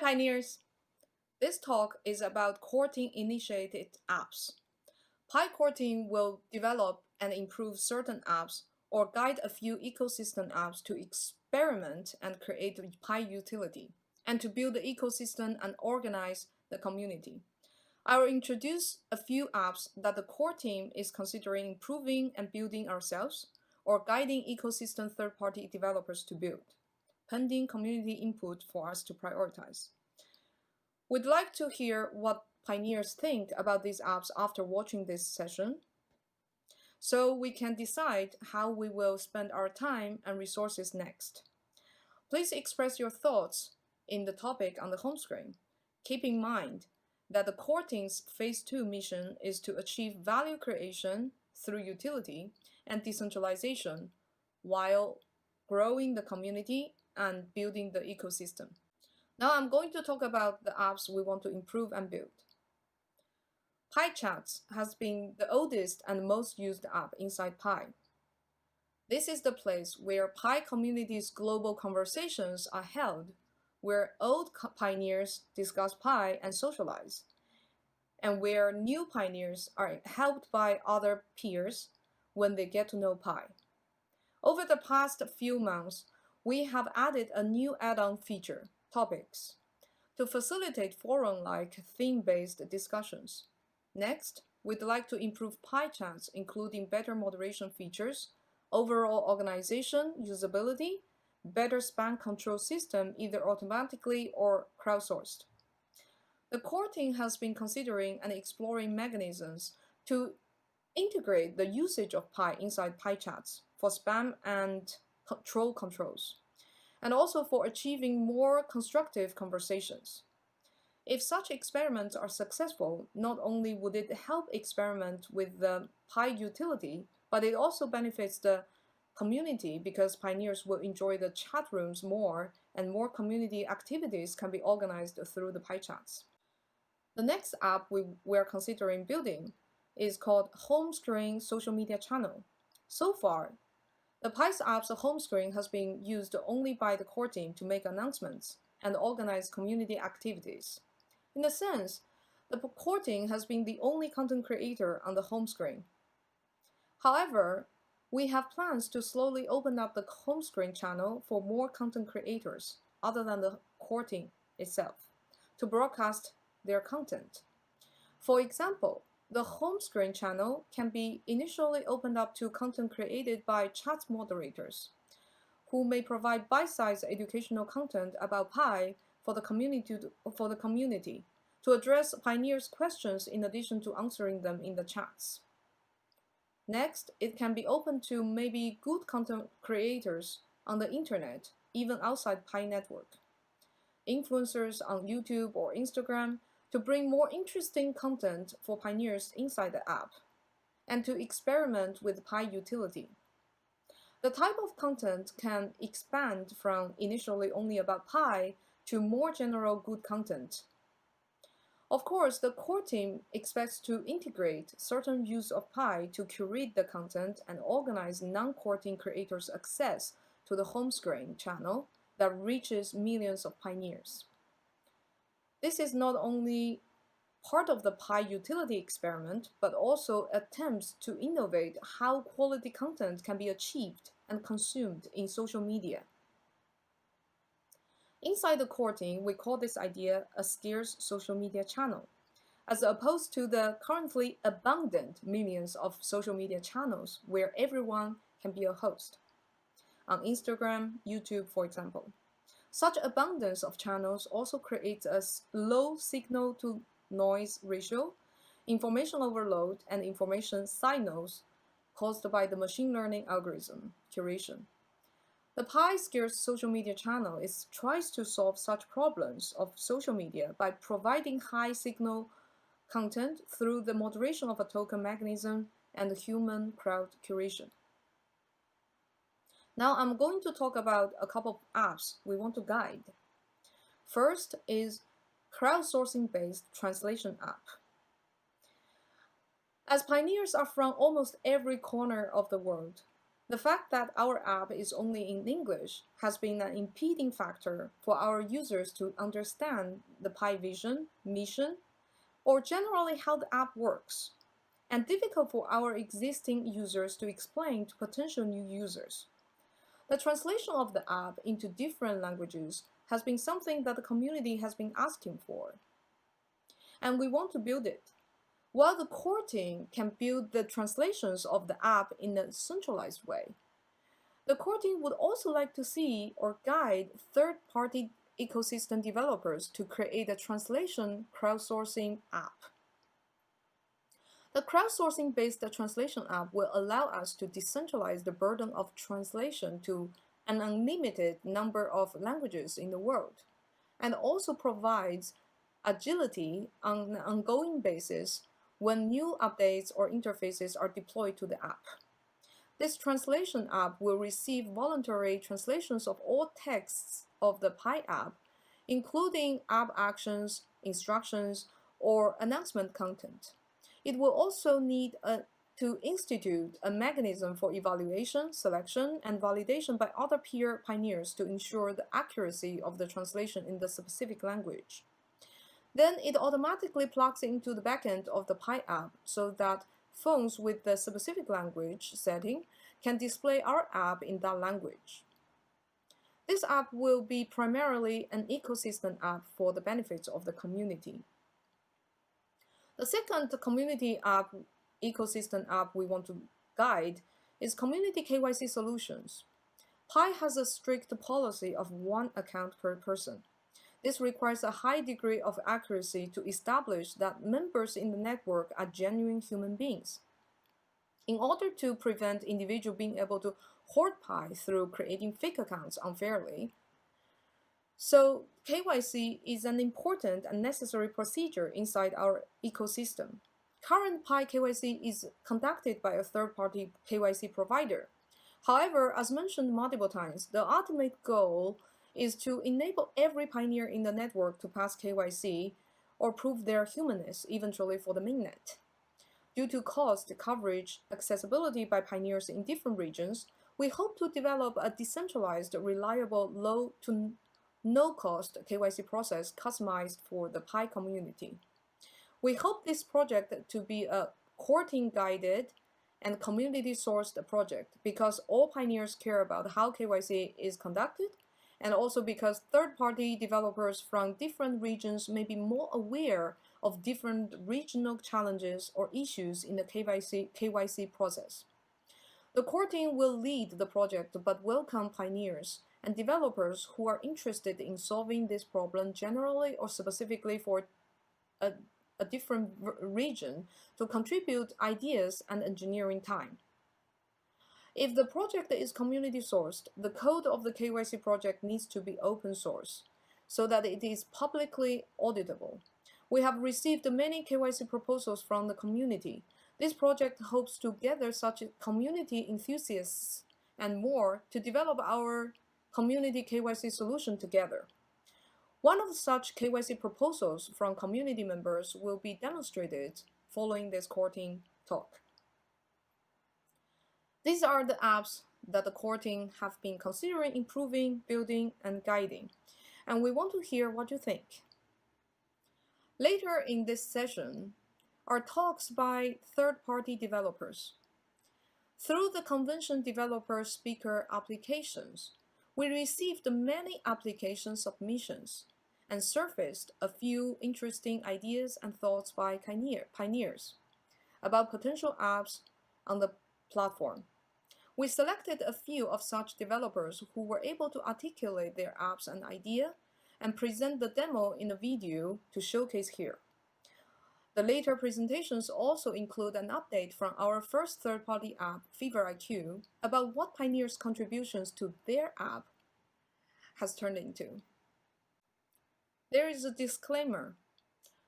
Pioneers! This talk is about core team initiated apps. Pi core team will develop and improve certain apps or guide a few ecosystem apps to experiment and create Pi utility, and to build the ecosystem and organize the community. I will introduce a few apps that the core team is considering improving and building ourselves, or guiding ecosystem third-party developers to build, pending community input for us to prioritize. We'd like to hear what pioneers think about these apps after watching this session, so we can decide how we will spend our time and resources next. Please express your thoughts in the topic on the home screen. Keep in mind that the core team's Phase 2 mission is to achieve value creation through utility and decentralization while growing the community and building the ecosystem. Now I'm going to talk about the apps we want to improve and build. Pi Chats has been the oldest and most used app inside Pi. This is the place where Pi community's global conversations are held, where old pioneers discuss Pi and socialize, and where new pioneers are helped by other peers when they get to know Pi. Over the past few months, we have added a new add-on feature, Topics, to facilitate forum-like theme-based discussions. Next, we'd like to improve Pi Chats, including better moderation features, overall organization, usability, better spam control system, either automatically or crowdsourced. The core team has been considering and exploring mechanisms to integrate the usage of Pi inside Pi Chats for spam and troll controls, and also for achieving more constructive conversations. If such experiments are successful, not only would it help experiment with the Pi utility, but it also benefits the community because pioneers will enjoy the chat rooms more and more community activities can be organized through the Pi Chats. The next app we're considering building is called Homescreen social media channel. So far, the Pi's app's home screen has been used only by the core team to make announcements and organize community activities. In a sense, the core team has been the only content creator on the home screen. However, we have plans to slowly open up the home screen channel for more content creators other than the core team itself to broadcast their content. For example, the home screen channel can be initially opened up to content created by chat moderators, who may provide bite-sized educational content about Pi for the community to address pioneers' questions in addition to answering them in the chats. Next, it can be open to maybe good content creators on the internet, even outside Pi network, influencers on YouTube or Instagram, to bring more interesting content for pioneers inside the app, and to experiment with Pi utility. The type of content can expand from initially only about Pi to more general good content. Of course, the core team expects to integrate certain use of Pi to curate the content and organize non-core team creators' access to the home screen channel that reaches millions of pioneers. This is not only part of the Pi utility experiment, but also attempts to innovate how quality content can be achieved and consumed in social media. Inside the core team, we call this idea a scarce social media channel, as opposed to the currently abundant millions of social media channels where everyone can be a host. On Instagram, YouTube, for example. Such abundance of channels also creates a low signal-to-noise ratio, information overload, and information signals caused by the machine learning algorithm curation. The Pi scarce social media channel tries to solve such problems of social media by providing high signal content through the moderation of a token mechanism and human crowd curation. Now I'm going to talk about a couple of apps we want to guide. First is crowdsourcing-based translation app. As pioneers are from almost every corner of the world, The fact that our app is only in English has been an impeding factor for our users to understand the Pi vision, mission, or generally how the app works, and difficult for our existing users to explain to potential new users. The translation of the app into different languages has been something that the community has been asking for, and we want to build it. While the core team can build the translations of the app in a centralized way, the core team would also like to see or guide third-party ecosystem developers to create a translation crowdsourcing app. The crowdsourcing-based translation app will allow us to decentralize the burden of translation to an unlimited number of languages in the world, and also provides agility on an ongoing basis when new updates or interfaces are deployed to the app. This translation app will receive voluntary translations of all texts of the Pi app, including app actions, instructions, or announcement content. It will also need to institute a mechanism for evaluation, selection, and validation by other peer pioneers to ensure the accuracy of the translation in the specific language. Then it automatically plugs into the backend of the Pi app so that phones with the specific language setting can display our app in that language. This app will be primarily an ecosystem app for the benefits of the community. The second community app, ecosystem app we want to guide is Community KYC Solutions. Pi has a strict policy of one account per person. This requires a high degree of accuracy to establish that members in the network are genuine human beings. In order to prevent individuals being able to hoard Pi through creating fake accounts unfairly, so KYC is an important and necessary procedure inside our ecosystem. Current Pi KYC is conducted by a third-party KYC provider. However, as mentioned multiple times, the ultimate goal is to enable every pioneer in the network to pass KYC or prove their humanness eventually for the mainnet. Due to cost, coverage, accessibility by pioneers in different regions, we hope to develop a decentralized, reliable, low to no-cost KYC process customized for the Pi community. We hope this project to be a core team guided and community-sourced project because all pioneers care about how KYC is conducted, and also because third-party developers from different regions may be more aware of different regional challenges or issues in the KYC process. The core team will lead the project but welcome pioneers and developers who are interested in solving this problem generally or specifically for a different region to contribute ideas and engineering time. If the project is community sourced, the code of the KYC project needs to be open source so that it is publicly auditable. We have received many KYC proposals from the community. This project hopes to gather such community enthusiasts and more to develop our community KYC solution together. One of such KYC proposals from community members will be demonstrated following this core team talk. These are the apps that the core team have been considering improving, building, and guiding, and we want to hear what you think. Later in this session are talks by third-party developers. Through the convention developer speaker applications, we received many application submissions and surfaced a few interesting ideas and thoughts by pioneers about potential apps on the platform. We selected a few of such developers who were able to articulate their apps and idea and present the demo in a video to showcase here. The later presentations also include an update from our first third-party app, FeverIQ, about what pioneers' contributions to their app has turned into. There is a disclaimer.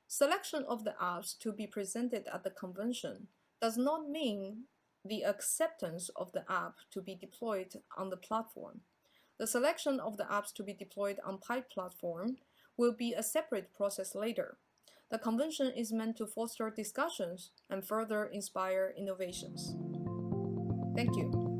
Selection of the apps to be presented at the convention does not mean the acceptance of the app to be deployed on the platform. The selection of the apps to be deployed on Pi platform will be a separate process later. The convention is meant to foster discussions and further inspire innovations. Thank you.